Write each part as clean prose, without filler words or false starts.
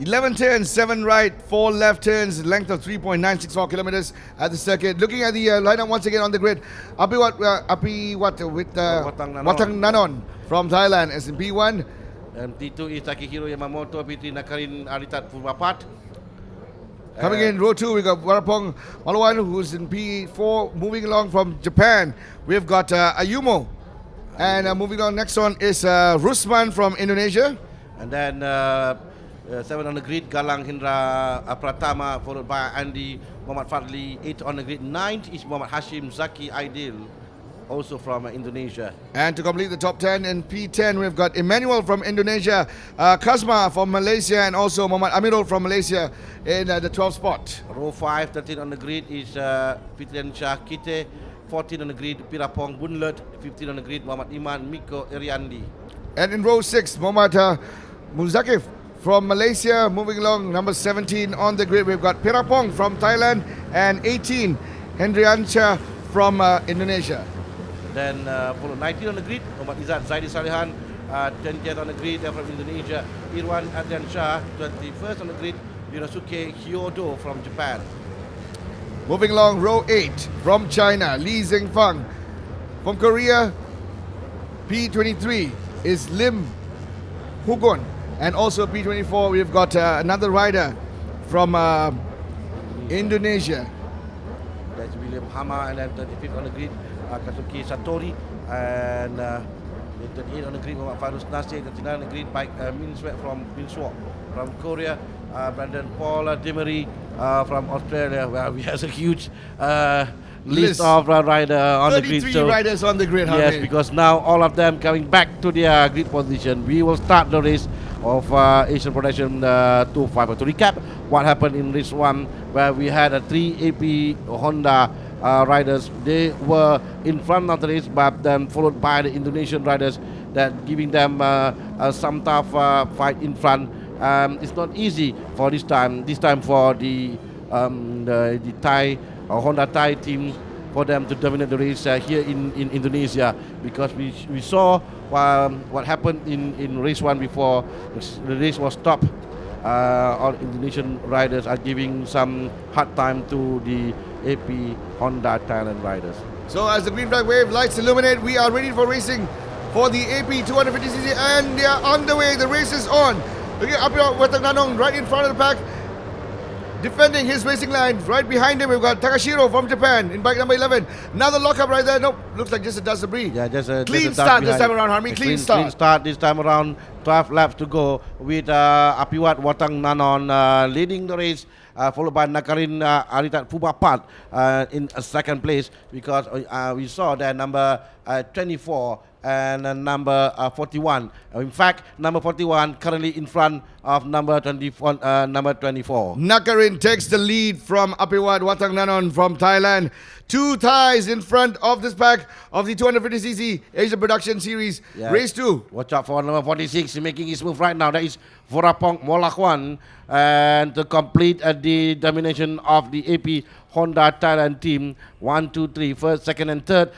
11 turns, 7 right, 4 left turns, length of 3.964 kilometers at the circuit. Looking at the lineup once again on the grid, Api what with Watang Nanon from Thailand as in P1. And P2 is Takehiro Yamamoto, P3 Nakarin Aritat Purwapat. Coming in row 2, we got Warapong Malawan, who's in P4. Moving along from Japan, we've got Ayumo. And moving on, next one is Rusman from Indonesia. And then 7 on the grid, Galang Hindra Pratama, followed by Andy Muhammad Fadli. 8 on the grid, 9th is Muhammad Hashim Zaki Aidil, also from Indonesia. And to complete the top 10 in P10, we've got Emmanuel from Indonesia, Kazma from Malaysia, and also Muhammad Amirul from Malaysia in the 12th spot. Row 5, 13 on the grid is Fitrian Shah Kite. 14 on the grid, Pirapong Bunlet. 15 on the grid, Muhammad Iman Miko Iriandi. And in row 6, Muhammad Muzakif from Malaysia. Moving along, number 17 on the grid, we've got Pirapong from Thailand, and 18, Hendriancha from Indonesia. Then follow 19 on the grid, Muhammad Izzat Zaidi Salihan. 20th on the grid from Indonesia, Irwan Adrian Shah. 21st on the grid, Yunosuke Hyodo from Japan. Moving along, row 8 from China, Li Zhengfang. From Korea, P23 is Lim Hugon. And also P24, we've got another rider from Indonesia. That's William Hama. And then 35th on the grid, Kazuki Satori. And 38 on the grid, Muhammad Farus Nasir. 39 on the grid, by Min Swet from from Korea. Brandon Paul Demery from Australia. Well, we have a huge list of riders on the grid. 33 riders on the grid. Yes, because now all of them coming back to their grid position. We will start the race of Asian Production 255. To recap what happened in race 1, where we had 3 AP Honda riders. They were in front of the race, but then followed by the Indonesian riders, that giving them some tough fight in front. It's not easy for this time. This time for the Thai Honda Thai team, for them to dominate the race here in Indonesia, because we saw what happened in race 1 before the race was stopped. All Indonesian riders are giving some hard time to the AP Honda Thailand riders. So as the green flag wave lights illuminate, we are ready for racing for the AP 250cc, and they are on the way. The race is on. Looking up here, Watang Nanong right in front of the pack, defending his racing line. Right behind him, we've got Takashiro from Japan in bike number 11. Another lockup right there. Nope, looks like just a dust debris. Yeah, just a clean start this time around, Harmy. Clean start. Clean start this time around. 12 laps to go with Apiwat Watang Nanon leading the race, followed by Nakarin Aritat Pubapat in second place, because we saw that number 24 and number 41. In fact, number 41 currently in front of number 24. Nakarin takes the lead from Apiwat Watang Nanon from Thailand. 2 Thais in front of this pack of the 250cc Asia Production Series. Yeah. Race 2. Watch out for number 46 making his move right now. That is Vorapong Molakwan. And to complete the domination of the AP Honda Thailand team, 1, 2, 3, first, second, and third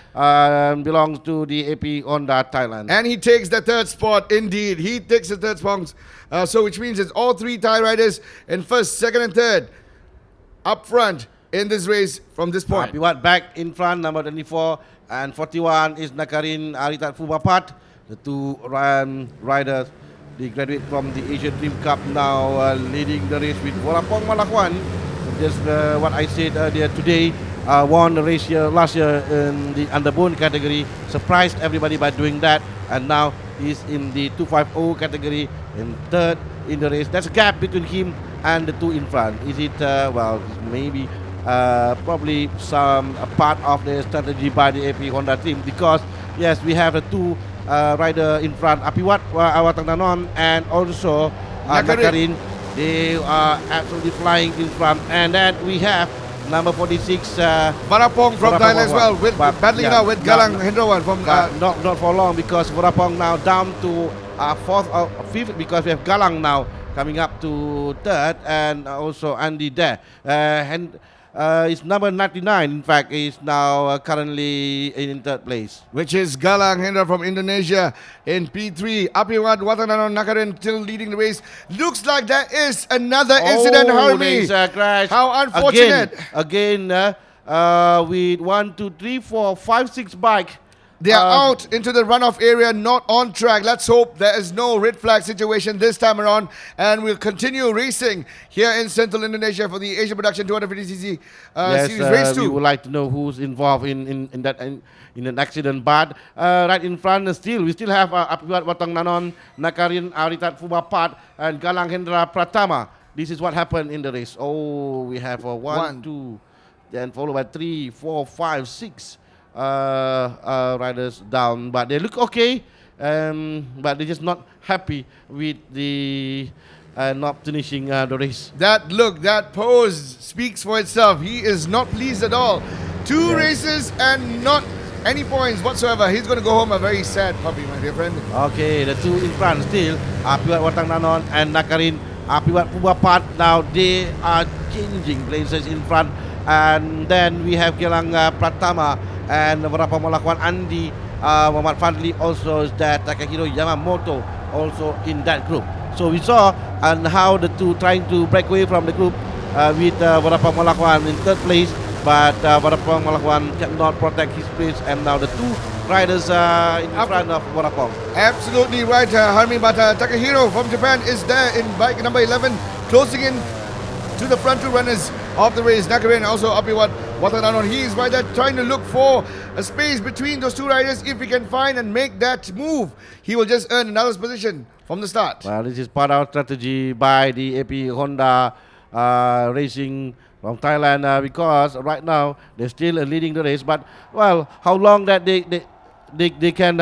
belongs to the AP Honda Thailand. And he takes the 3rd spot. Indeed, he takes the 3rd spot. So which means it's all 3 Thai riders in first, second, and third up front in this race from this point. Apiwat back in front, number 24 and 41 is Nakarin Aritat Fubapat. The 2 riders, the graduate from the Asian Dream Cup, now leading the race with Vorapong Malakwan. Just what I said earlier today, won the race here last year in the underbone category, surprised everybody by doing that, and now he's in the 250 category in 3rd in the race. There's a gap between him and the 2 in front. Is it, well, maybe probably some part of the strategy by the AP Honda team, because yes, we have the 2 rider in front, Apiwat Watang Nanon and also Nakarin. They are absolutely flying in front, and then we have number 46 Vorapong from Thailand as well, with battling now with Galang Hendrawan from not for long, because Vorapong now down to 4th or 5th, because we have Galang now coming up to 3rd, and also Andy there. is number 99. In fact, is now currently in third place. Which is Galang Hendra from Indonesia in P3. Apiwat Watananon Nakarin still leading the race. Looks like there is another incident, There Harmy. is a crash. How unfortunate. Again, with 1, 2, 3, 4, 5, 6 bike. They are out into the runoff area, not on track. Let's hope there is no red flag situation this time around. And we'll continue racing here in Central Indonesia for the Asia Production 250cc Series Race 2. We would like to know who's involved in an accident. But right in front, we still have Apiwat Watangnanon, Nakarin Aritat Fubapat, and Galang Hendra Pratama. This is what happened in the race. Oh, we have 1, 2, then followed by 3, 4, 5, 6. Riders down, but they look okay, but they're just not happy with the not finishing the race. That look, that pose speaks for itself. He is not pleased at all. Two races and not any points whatsoever. He's going to go home a very sad puppy, my dear friend. Okay, the two in front still, Apiwat Watangnanon and Nakarin Apiwat Pubapat. Now they are changing places in front, and then we have Galang Pratama and beberapa melakukan Andi Muhammad Fadli, also is that Takahiro Yamamoto also in that group. So we saw and how the two trying to break away from the group with beberapa melakukan in third place, but beberapa melakukan cannot protect his place, and now the two riders in front of Borapong. Absolutely right, Harmi, but Takahiro from Japan is there in bike number 11, closing in to the front two runners of the race. Nakarin and also Apiwat Watananon. He is right there trying to look for a space between those two riders. If he can find and make that move, he will just earn another position from the start. Well, this is part of strategy by the AP Honda Racing from Thailand, because right now they're still leading the race. But well, how long that they can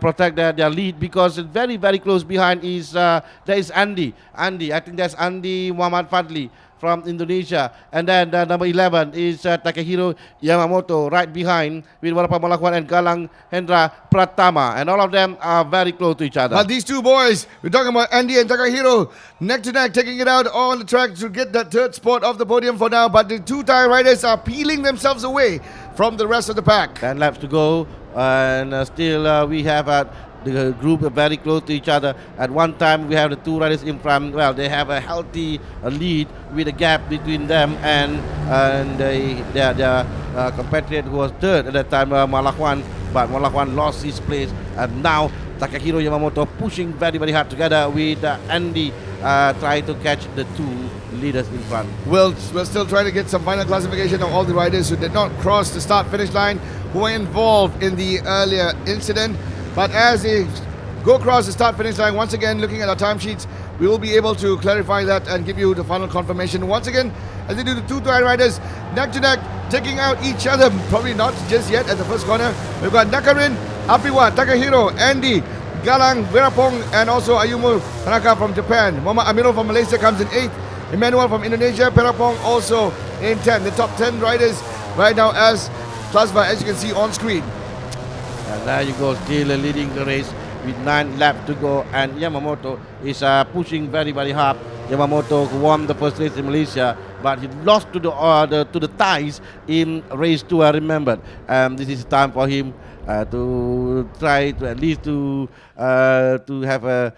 protect their lead, because very close behind is there is Andy. I think that's Andy Muhammad Fadli from Indonesia, and then number 11 is Takahiro Yamamoto right behind with Warapa Malakwan and Galang Hendra Pratama, and all of them are very close to each other. But these two boys, we're talking about Andy and Takahiro, neck to neck, taking it out on the track to get that third spot off the podium for now. But the two Thai riders are peeling themselves away from the rest of the pack. 10 laps to go, and still we have the group are very close to each other. At one time, we have the two riders in front. Well, they have a healthy lead with a gap between them and their compatriot who was third at that time, Malakwan. But Malakwan lost his place, and now Takahiro Yamamoto pushing very hard together with Andy trying to catch the two leaders in front. We're still trying to get some final classification of all the riders who did not cross the start-finish line, who were involved in the earlier incident. But as they go across the start-finish line, once again, looking at our timesheets, we will be able to clarify that and give you the final confirmation. Once again, as they do, the two Thai riders neck to neck, taking out each other, probably not just yet at the first corner. We've got Nakarin, Apiwat, Takahiro, Andy, Galang, Virapong, and also Ayumu Tanaka from Japan. Muhammad Amirul from Malaysia comes in 8th. Emmanuel from Indonesia, Perapong also in 10th. The top 10 riders right now as classified, as you can see on screen. And there you go, still leading the race with 9 laps to go, and Yamamoto is pushing very hard. Yamamoto won the first race in Malaysia, but he lost to the Thais in race 2. I remembered. This is time for him to try to at least to have a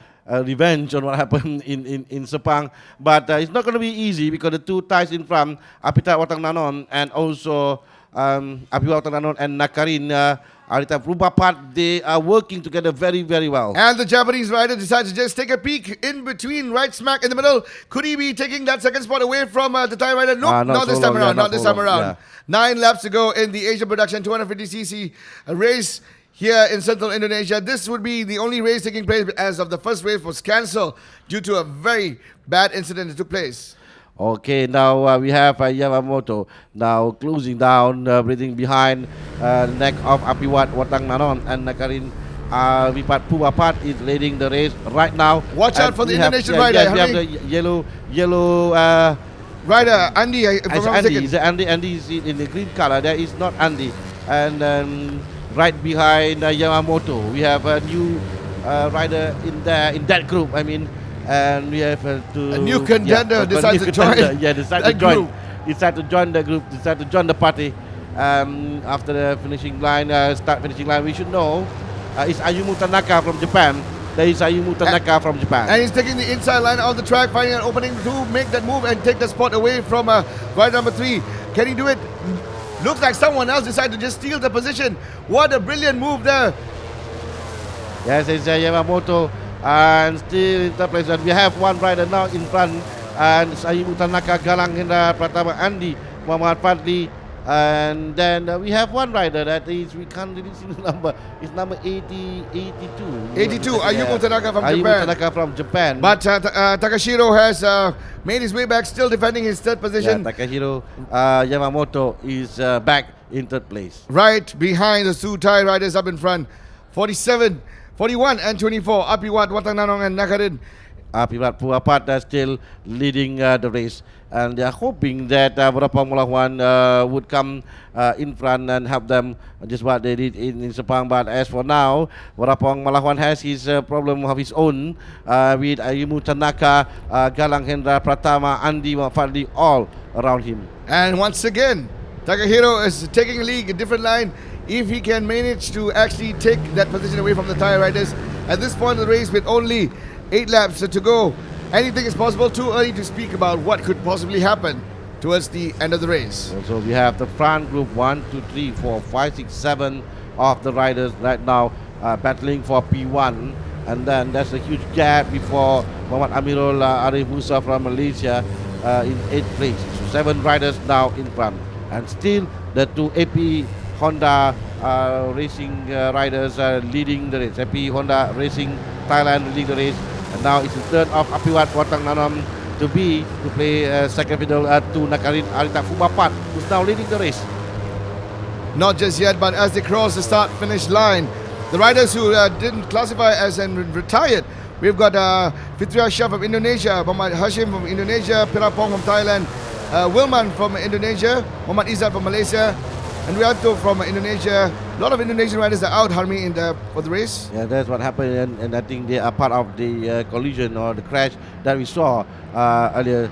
revenge on what happened in Sepang. But it's not going to be easy, because the two Thais in front, Apita Watangnanon and also Apiwat Watangnanon and Nakarin Arita Rubapat, they are working together very well. And the Japanese rider decides to just take a peek in between, right smack in the middle. Could he be taking that second spot away from the Thai rider? Nope, not this time around. Not this time around. 9 laps to go in the Asia Production 250cc race here in Central Indonesia. This would be the only race taking place as of the first race was cancelled due to a very bad incident that took place. Okay, now we have Yamamoto now closing down, breathing behind the neck of Apiwat Watangnanon, and Nakarin Vipat Pubapat is leading the race right now. Watch out for the Indonesian rider. Yes, we have the yellow rider, Andy. Andy is in the green color. There is not Andy. And right behind Yamamoto, we have a new rider in that group. I mean, and we have a new contender decides to join. Yeah, decided to join decided to join the group, decided to join the party. After the finishing line, we should know it's Ayumu Tanaka from Japan. There is Ayumu Tanaka from Japan. And he's taking the inside line of the track, finding an opening to make that move and take the spot away from rider number 3. Can he do it? Looks like someone else decided to just steal the position. What a brilliant move there. Yes, it's Yamamoto, and still in third place. And we have one rider now in front, and it's Ayumu Tanaka, Galang Hendra Pratama, Andy, Muhammad Fadli. And then we have one rider that is, we can't really see the number. It's number 82. 82, Ayumu Tanaka from Ayumu Japan. Tanaka from Japan. But Takashiro has made his way back, still defending his third position. Yeah, Takahiro Yamamoto is back in third place. Right behind the two Thai riders up in front. 47, 41 and 24. Apiwat, Watanganong and Nakarin. Apiwat Puapat are still leading the race. And they are hoping that Warapong Malawan would come in front and help them, just what they did in Sepang. But as for now, Warapong Malawan has his problem of his own with Ayumu Tanaka, Galang Hendra Pratama, Andi Fadli, all around him. And once again, Takahiro is taking a lead, a different line. If he can manage to actually take that position away from the Thai riders at this point of the race with only 8 laps to go, anything is possible. Too early to speak about what could possibly happen towards the end of the race. So we have the front group 1, 2, 3, 4, 5, 6, 7 of the riders right now battling for P1. And then there's a huge gap before Muhammad Amirul Arif Musa from Malaysia in 8th place. So 7 riders now in front. And still the 2 AP Honda racing riders are leading the race. AP Honda Racing Thailand leading the race. And now it's the turn of Apiwat Watanganong to play second fiddle to Nakarin Arita Fubapat, who's now leading the race. Not just yet, but as they cross the start-finish line, the riders who didn't classify as and retired, we've got Fitria Shah from Indonesia, Muhammad Hashim from Indonesia, Pirapong from Thailand, Wilman from Indonesia, Muhammad Izzat from Malaysia, and Rianto from Indonesia. A lot of Indonesian riders are out, Harmi, for the race. Yeah, that's what happened, and I think they are part of the collision or the crash that we saw earlier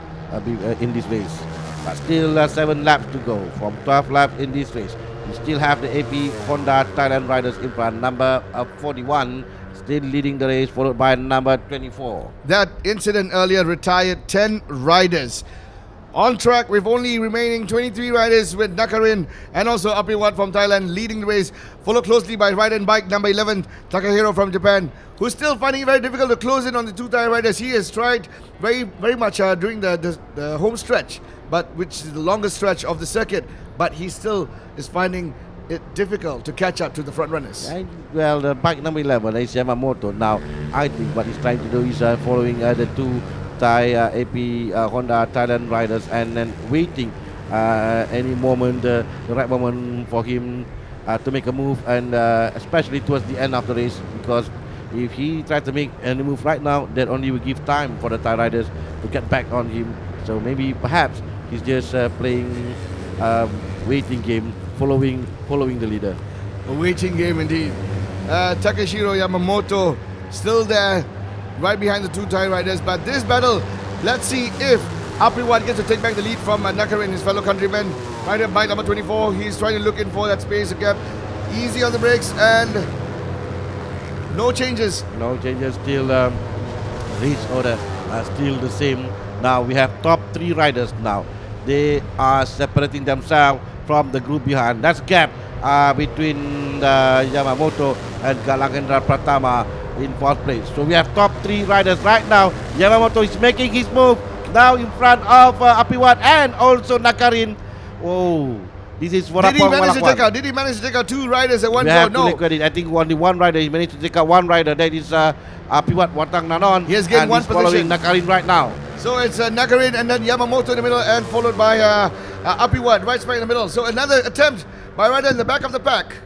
in this race. But still 7 laps to go from 12 laps in this race. We still have the AP Honda Thailand riders in front. Number 41 still leading the race, followed by number 24. That incident earlier retired 10 riders. On track with only remaining 23 riders, with Nakarin and also Apiwat from Thailand leading the race, followed closely by rider and bike number 11 Takahiro from Japan, who's still finding it very difficult to close in on the 2 Thai riders. He has tried very much during the home stretch, but which is the longest stretch of the circuit, but he still is finding it difficult to catch up to the front runners. Well, the bike number 11 is Yamamoto. Now I think what he's trying to do is following the 2 Thai AP Honda Thailand riders and then waiting any moment, the right moment for him to make a move, and especially towards the end of the race, because if he tries to make any move right now, that only will give time for the Thai riders to get back on him. So maybe perhaps he's just playing waiting game, following the leader. A waiting game indeed. Takeshiro Yamamoto still there, right behind the 2 Thai riders. But this battle, let's see if Apiwat gets to take back the lead from Nakarin, his fellow countryman. Rider bike number 24, he's trying to look in for that space, a gap. Easy on the brakes and no changes. No changes, still race order still the same. Now we have top 3 riders now. They are separating themselves from the group behind. That's gap between Yamamoto and Galangendra Pratama in 4th place. So we have top 3 riders right now. Yamamoto is making his move now in front of Apiwat and also Nakarin. Oh, this is Warapong Malakwan. Did he manage to take out 2 riders at one we go? have No. to credit. I think only 1 rider. He managed to take out 1 rider. That is Apiwat Watanganong. He has gained and 1 he's following position. Nakarin right now. So it's Nakarin and then Yamamoto in the middle, and followed by Apiwat right smack in the middle. So another attempt by rider in the back of the pack.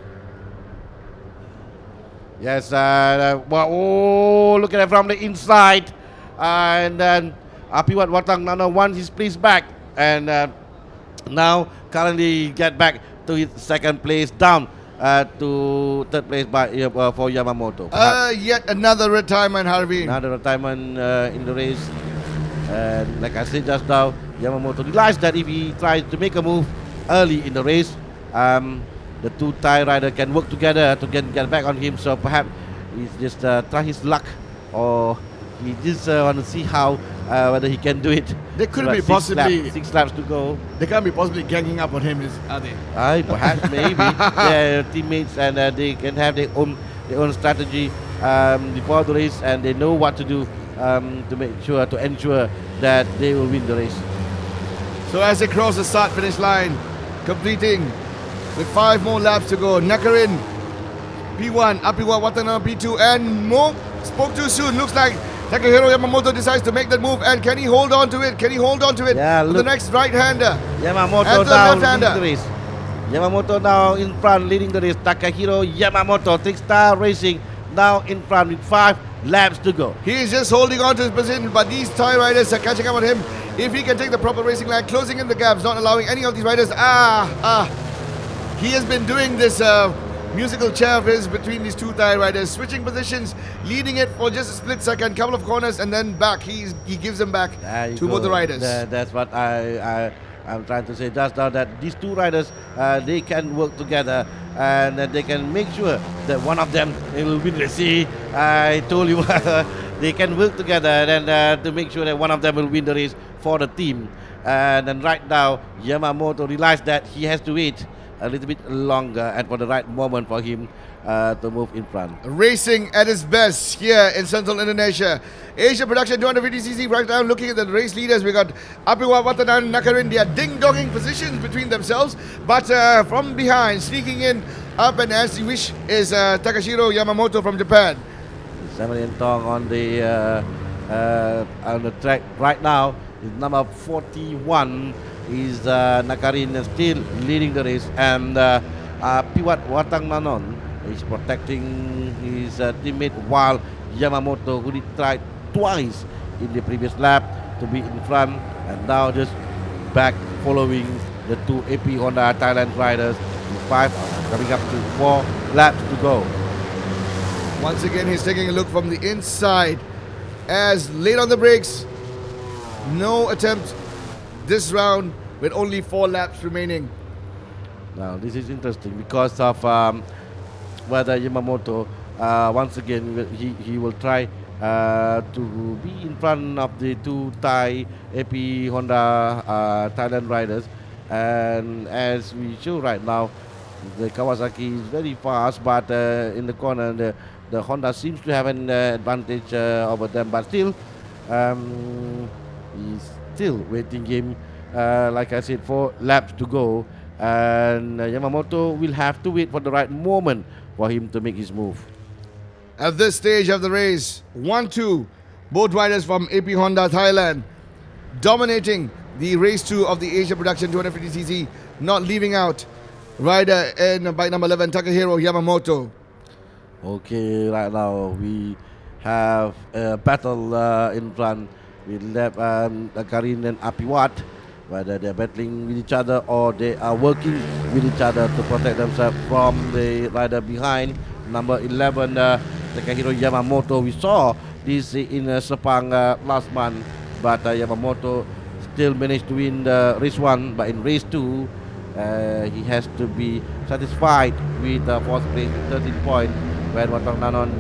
Yes, oh, look at it from the inside. And then Apiwat Watanganong won his place back. And now currently get back to his 2nd place, down to 3rd place for Yamamoto. Yet another retirement, Harvey. Another retirement in the race. And like I said just now, Yamamoto realized that if he tries to make a move early in the race, the two Thai riders can work together to get back on him. So perhaps he's just try his luck, or he just want to see how whether he can do it. They couldn't So be possibly. 6 laps to go. They can't be possibly ganging up on him, are they? Perhaps maybe their teammates, and they can have their own strategy before the race, and they know what to do to ensure that they will win the race. So as they cross the start-finish line, completing with 5 more laps to go, Nakarin P1, Apiwa Watanabe P2, and Mo spoke too soon. Looks like Takahiro Yamamoto decides to make that move, and can he hold on to it? Can he hold on to it? Yeah, For the look. next right-hander. Yamamoto And the now left-hander. leading the race. Yamamoto now in front, leading the race. Takahiro Yamamoto, Trickstar Racing, now in front with 5 laps to go. He is just holding on to his position, but these Thai riders are catching up on him. If he can take the proper racing line, closing in the gaps, not allowing any of these riders. He has been doing this musical chair of his between these two Thai riders, switching positions, leading it for just a split second, couple of corners, and then back. He gives them back There you to go. both the riders. That's what I'm trying to say just now, that these two riders, they can work together, and that they can make sure that one of them will win the race. I told you they can work together and to make sure that one of them will win the race for the team. And then right now, Yamamoto realized that he has to wait a little bit longer and for the right moment for him to move in front. Racing at its best here in central Indonesia. Asia Production 250cc right now, looking at the race leaders. We got Apiwa Watanabe and Nakarin. They are ding-donging positions between themselves, but from behind, sneaking in up and as you wish, is Takashiro Yamamoto from Japan. Samuel Tong on the track right now is number 41 is Nakarin still leading the race, and Piwat Watangnanon is protecting his teammate, while Yamamoto, who did try twice in the previous lap to be in front, and now just back following the two AP Honda Thailand riders. 5 coming up to 4 laps to go. Once again, he's taking a look from the inside as late on the brakes. No attempt this round with only 4 laps remaining. Now this is interesting because of whether Yamamoto once again he will try to be in front of the two Thai AP Honda Thailand riders, and as we show right now, the Kawasaki is very fast, but in the corner the Honda seems to have an advantage over them, but still he's still waiting game. Like I said, 4 laps to go, and Yamamoto will have to wait for the right moment for him to make his move. At this stage of the race, 1-2, both riders from AP Honda Thailand dominating the race 2 of the Asia Production 250cc, not leaving out rider in bike number 11, Takahiro Yamamoto. Okay, right now we have a battle in front with Karin and Apiwat, whether they're battling with each other or they are working with each other to protect themselves from the rider behind, number 11, Takahiro Yamamoto. We saw this in Sepang last month, but Yamamoto still managed to win the race 1, but in race 2, he has to be satisfied with the 4th place, 13 points, when Watangnanon,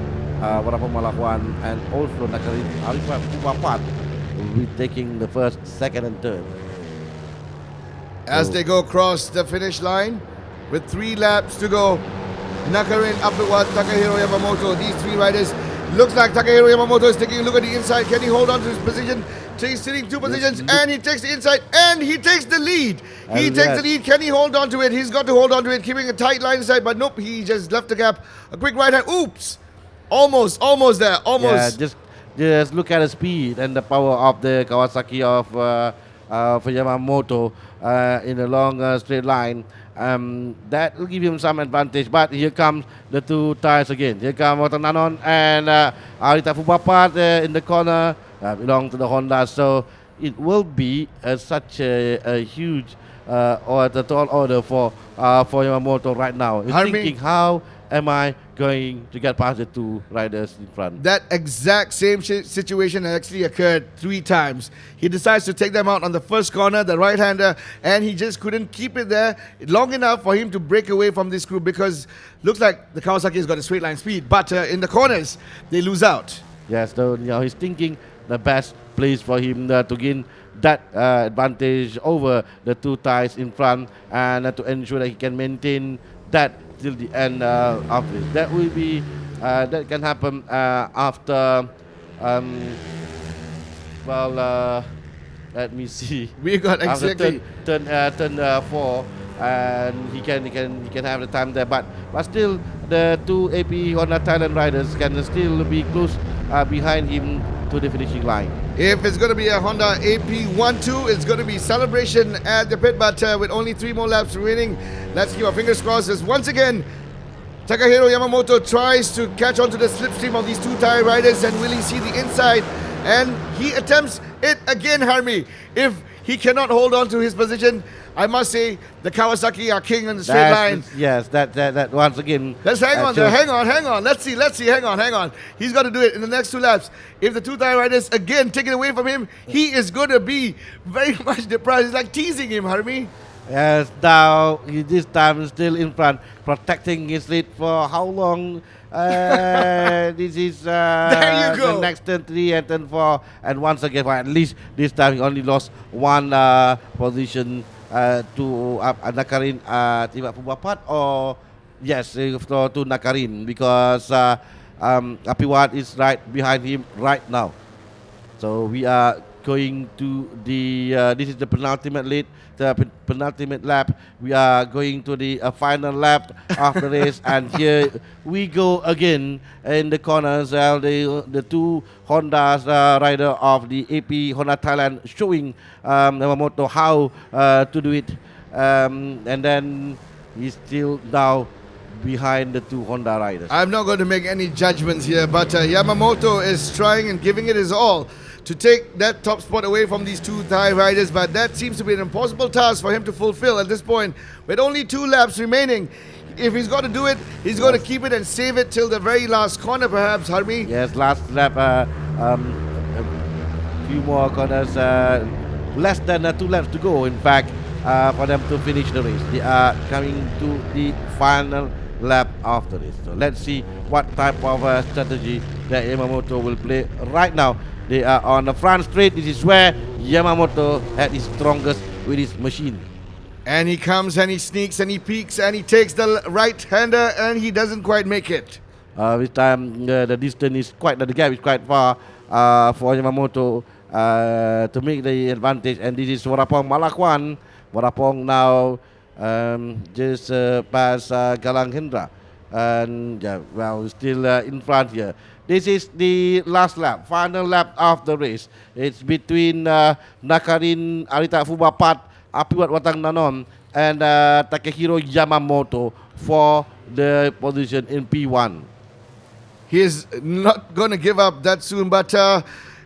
Warapong Malahuan, and also Nakarin Arifat Pupapat will be taking the 1st, 2nd, and 3rd. As they go across the finish line with 3 laps to go, Nakarin, Apiwat, Takahiro Yamamoto, these 3 riders. Looks like Takahiro Yamamoto is taking a look at the inside. Can he hold on to his position? He's sitting 2 positions, and he takes the inside, and he takes the lead. He takes the lead. Can he hold on to it? He's got to hold on to it, keeping a tight line inside, but nope, he just left the gap. A quick right hand. Oops! Almost there. Almost. Yeah, just look at the speed and the power of the Kawasaki of Yamamoto in a long straight line. That will give him some advantage, but here comes the two tires again. Here come Watananon and Arita Fubapat in the corner, belong to the Honda, so it will be such a huge or the tall order for Yamamoto right now. He's thinking how am I going to get past the two riders in front? That exact same situation actually occurred 3 times. He decides to take them out on the first corner, the right-hander, and he just couldn't keep it there long enough for him to break away from this group because looks like the Kawasaki has got a straight line speed, but in the corners, they lose out. Yes, so he's thinking the best place for him to gain that advantage over the two tires in front and to ensure that he can maintain that till the end of this. That will be that can happen after let me see. We got exactly After turn 4, and he can have the time there, but still the two AP Honda Thailand riders can still be close behind him to the finishing line. If it's going to be a Honda AP12, it's going to be celebration at the pit, but with only 3 more laps remaining, let's keep our fingers crossed as once again, Takahiro Yamamoto tries to catch on to the slipstream of these two tire riders and will he see the inside, and he attempts it again, Harmy. If he cannot hold on to his position, I must say the Kawasaki are king on the straight line. Yes, that once again. Let's hang on there, hang on. Let's see, hang on. He's got to do it in the next 2 laps. If the two tire riders again take it away from him, he is going to be very much depressed. It's like teasing him, Harmy. Yes, now this time still in front, protecting his lead for how long? This is there you go. The next turn 3 and turn 4, and once again, at least this time he only lost 1 position to Nakarin Tibat Pubapat, or yes, to Nakarin, because Apiwat is right behind him right now. So we are going to the this is the penultimate lead, the penultimate lap. We are going to the final lap of the race, and here we go again in the corners. The two Honda's rider of the AP Honda Thailand showing Yamamoto how to do it, and then he's still now behind the two Honda riders. I'm not going to make any judgments here, but Yamamoto is trying and giving it his all to take that top spot away from these two Thai riders, but that seems to be an impossible task for him to fulfill at this point with only 2 laps remaining. If he's got to do it, he's got to keep it and save it till the very last corner, perhaps, Harmy. Yes, last lap, a few more corners, less than 2 laps to go, in fact, for them to finish the race. They are coming to the final lap of the race. So let's see what type of strategy that Yamamoto will play right now. They are on the front straight. This is where Yamamoto at his strongest with his machine. And he comes and he sneaks and he peeks and he takes the right-hander and he doesn't quite make it. This time the distance is the gap is quite far for Yamamoto to make the advantage. And this is Warapong Malakwan. Warapong now just past Galang Hendra. And still in front here. This is the last lap, final lap of the race. It's between Nakarin Arita Fubapat, Apiwat Watang Nanon, and Takehiro Yamamoto for the position in P1. He is not going to give up that soon, but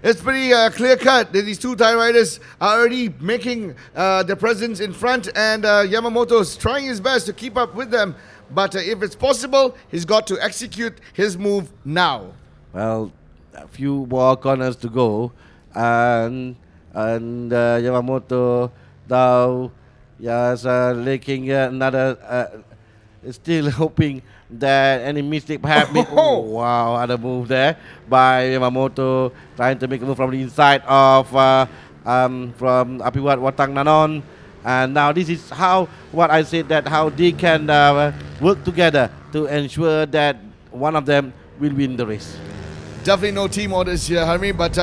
it's pretty clear cut that these two Thai riders are already making their presence in front, and Yamamoto is trying his best to keep up with them. But if it's possible, he's got to execute his move now. Well, a few more corners to go, and Yamamoto now is making another, still hoping that any mistake perhaps made. Oh, wow, other move there by Yamamoto, trying to make a move from the inside of from Apiwat Watang Nanon. And now this is how what I said, that how they can work together to ensure that one of them will win the race. Definitely no team orders here, Harmy, but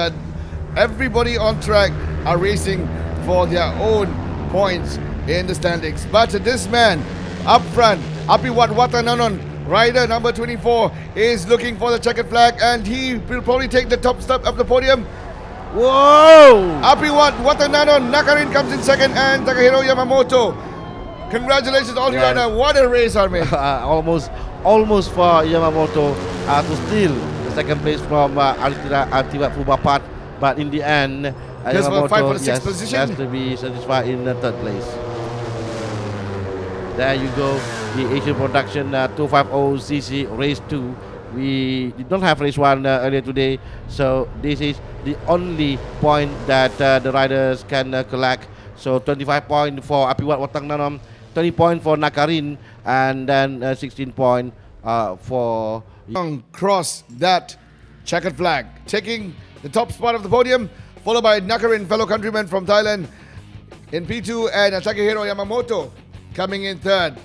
everybody on track are racing for their own points in the standings. But this man up front, Apiwat Watananon, rider number 24, is looking for the checkered flag, and he will probably take the top step of the podium. Whoa! Apiwat Watananon, Nakarin comes in second, and Takahiro Yamamoto. Congratulations all together. What a race, Harmy. almost for Yamamoto to steal the second place from Artibat Fubapat, but in the end, Yamamoto fight for the sixth position. has to be satisfied in the 3rd place. There you go. the Asian Production 250cc race 2. We did not have race 1 earlier today, so this is the only point that the riders can collect. So 25 points for Apiwat Watangnanon, 20 points for Nakarin, and then 16 points for cross that checkered flag, taking the top spot of the podium, followed by Nakarin, fellow countryman from Thailand, in P2, and Takehiro Yamamoto coming in third.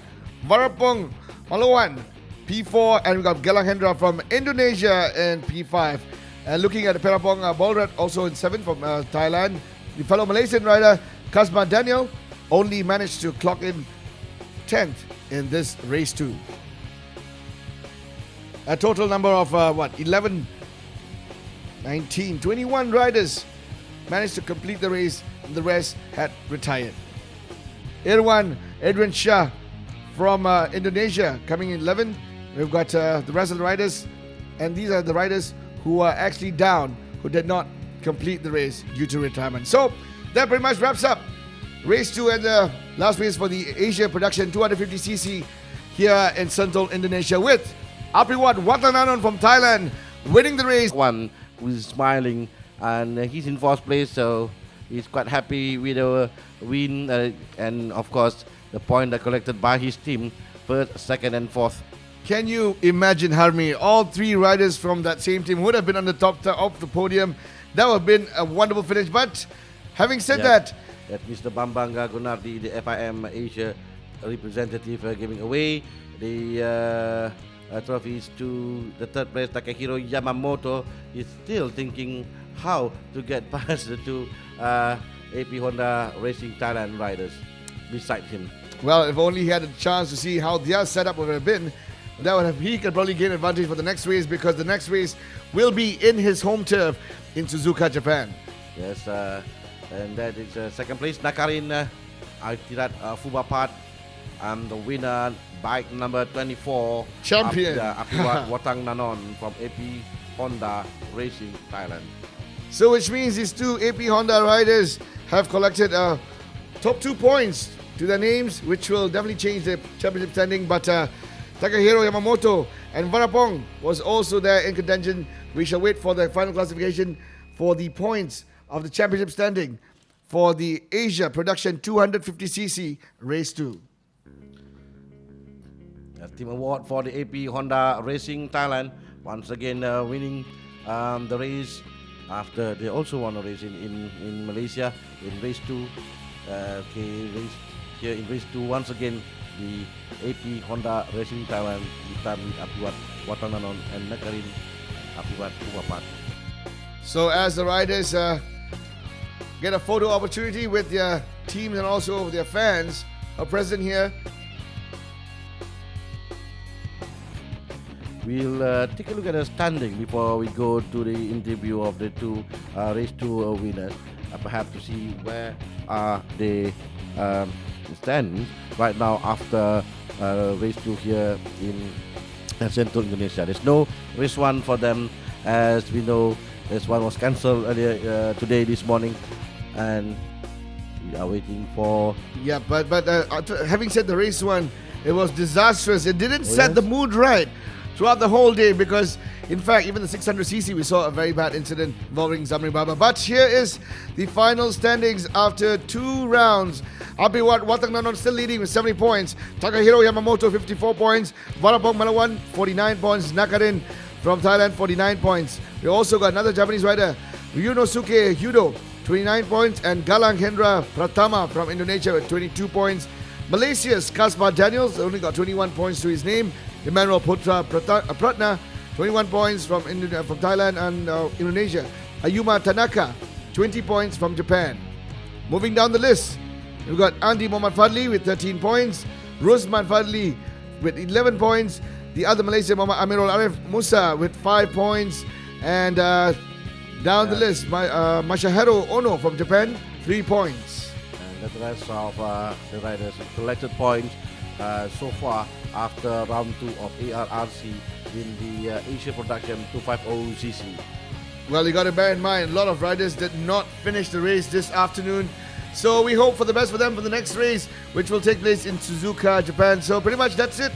Varapong Malawan, P4, and we got Galanghendra from Indonesia in P5. And looking at Perapong Bolrat, also in 7th from Thailand. The fellow Malaysian rider, Kasma Daniel, only managed to clock in 10th in this race 2. A total number of 11, 19, 21 riders managed to complete the race, and the rest had retired. Adrian Shah from Indonesia coming in 11th. We've got the rest of the riders, and these are the riders who are actually down, who did not complete the race due to retirement. So that pretty much wraps up race 2 and the last race for the Asia Production 250cc here in Sentul, Indonesia, with Apiwat Watananon from Thailand winning the race. One who's smiling, and he's in 4th place, so he's quite happy with the win, and of course the point that collected by his team, 1st, 2nd and 4th. Can you imagine, Harmi, all 3 riders from that same team would have been on the top of the podium? That would have been a wonderful finish. But having said that, Mr. Bambang Gunardi, the FIM Asia representative, giving away the trophies to the 3rd place, Takehiro Yamamoto. Is still thinking how to get past the 2 AP Honda Racing Thailand riders beside him. Well, if only he had a chance to see how their setup would have been, that would have, he could probably gain advantage for the next race, because the next race will be in his home turf in Suzuka, Japan. Yes, and that is 2nd place, Nakarin Artirat Fubapat, and the winner, bike number 24, champion Apiwat Watangnanon from AP Honda Racing Thailand. So which means these 2 AP Honda riders have collected top 2 points to their names, which will definitely change the championship standing. But Takehiro Yamamoto and Varapong was also there in contention. We shall wait for the final classification for the points of the championship standing for the Asia Production 250cc Race 2. A team award for the AP Honda Racing Thailand, once again winning the race after they also won a race in Malaysia in Race 2. Here in Race 2, once again, the AP Honda Racing Thailand, this time with Apiwat Watananon and Nakarin Apiwat Fubapat. So as the riders get a photo opportunity with their teams and also their fans are present here, we'll take a look at the standing before we go to the interview of the 2 Race 2 winners, perhaps to see where are they standing right now after Race 2 here in Sentul, Indonesia. There's no Race 1 for them, as we know. Race 1 was cancelled earlier today, this morning, and we are waiting for... Yeah, but having said the Race 1, it was disastrous. It didn't set the mood right throughout the whole day, because in fact even the 600cc we saw a very bad incident involving Zamri Baba. But here is the final standings after 2 rounds. Apiwat Watangnanon still leading with 70 points. Takehiro Yamamoto 54 points. Varapong Malawan 49 points. Nakarin from Thailand 49 points. We also got another Japanese rider, Ryunosuke Hyudo, 29 points, and Galanghendra Pratama from Indonesia with 22 points. Malaysia's Kasma Daniels only got 21 points to his name. Emmanuel Putra Pratna, 21 points from Thailand and Indonesia. Ayuma Tanaka, 20 points from Japan. Moving down the list, we've got Andy Muhammad Fadli with 13 points. Rusman Fadli with 11 points. The other Malaysian, Muhammad Amirul Arif Musa with 5 points. And down the list, Masahiro Ono from Japan, 3 points. And the rest of the riders have collected points so far after round 2 of ARRC in the Asia Production 250cc. Well, you got to bear in mind, a lot of riders did not finish the race this afternoon. So we hope for the best for them for the next race, which will take place in Suzuka, Japan. So pretty much that's it.